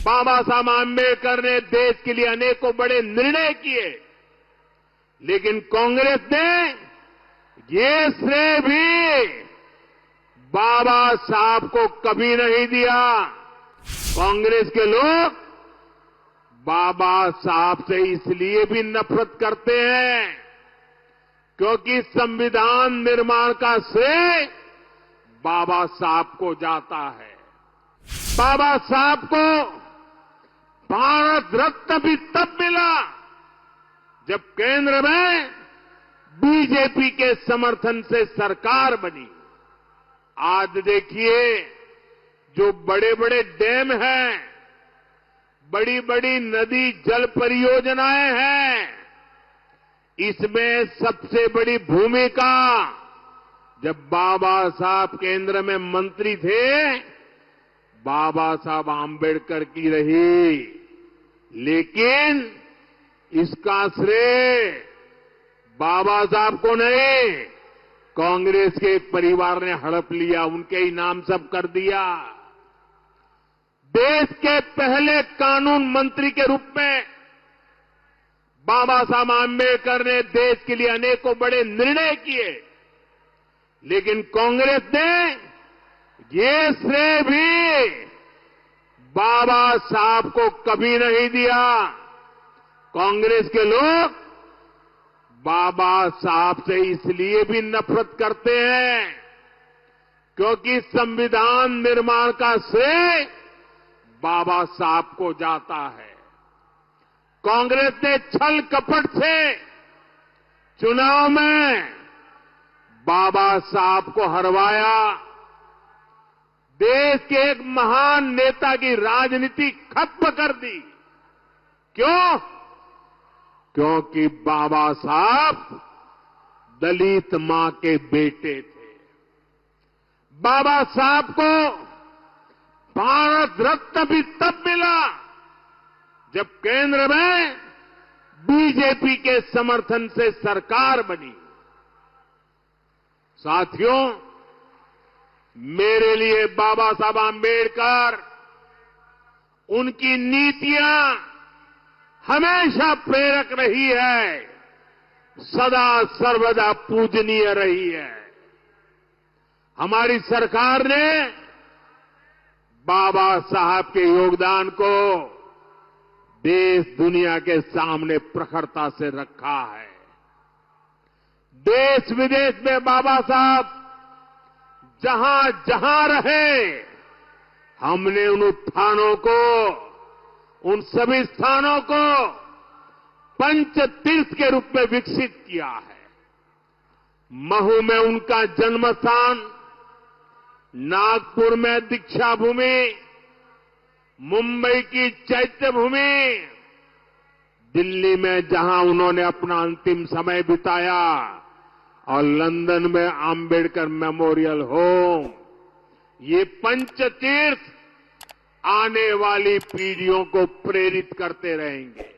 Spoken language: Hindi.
बाबा साहब आंबेडकर ने देश के लिए अनेकों बड़े निर्णय किए, लेकिन कांग्रेस ने ये श्रेय भी बाबा साहब को कभी नहीं दिया। कांग्रेस के लोग बाबा साहब से इसलिए भी नफरत करते हैं क्योंकि संविधान निर्माण का श्रेय बाबा साहब को जाता है। बाबा साहब को भारत रत्न भी तब मिला जब केंद्र में बीजेपी के समर्थन से सरकार बनी। आज देखिए, जो बड़े बड़े डैम हैं, बड़ी बड़ी नदी जल परियोजनाएं हैं, इसमें सबसे बड़ी भूमिका जब बाबा साहब केंद्र में मंत्री थे, बाबा साहब आंबेडकर की रही। लेकिन इसका श्रेय बाबा साहब को नहीं, कांग्रेस के एक परिवार ने हड़प लिया, उनके ही नाम सब कर दिया। देश के पहले कानून मंत्री के रूप में बाबा साहब आंबेडकर ने देश के लिए अनेकों बड़े निर्णय किए, लेकिन कांग्रेस ने ये श्रेय भी बाबा साहब को कभी नहीं दिया। कांग्रेस के लोग बाबा साहब से इसलिए भी नफरत करते हैं क्योंकि संविधान निर्माण का श्रेय बाबा साहब को जाता है। कांग्रेस ने छल कपट से चुनाव में बाबा साहब को हरवाया। देश के एक महान नेता की राजनीति खत्म कर दी। क्यों? क्योंकि बाबा साहब दलित मां के बेटे थे। बाबा साहब को भारत रत्न भी तब मिला जब केंद्र में बीजेपी के समर्थन से सरकार बनी। साथियों, मेरे लिए बाबा साहब आंबेडकर, उनकी नीतियां हमेशा प्रेरक रही है, सदा सर्वदा पूजनीय रही है। हमारी सरकार ने बाबा साहब के योगदान को देश दुनिया के सामने प्रखरता से रखा है। देश विदेश में बाबा साहब जहां जहां रहे, हमने उन स्थानों को, उन सभी स्थानों को पंच तीर्थ के रूप में विकसित किया है। महू में उनका जन्म स्थान, नागपुर में दीक्षा भूमि, मुंबई की चैत्य भूमि, दिल्ली में जहां उन्होंने अपना अंतिम समय बिताया, और लंदन में आंबेडकर मेमोरियल होम, ये पंच तीर्थ आने वाली पीढ़ियों को प्रेरित करते रहेंगे।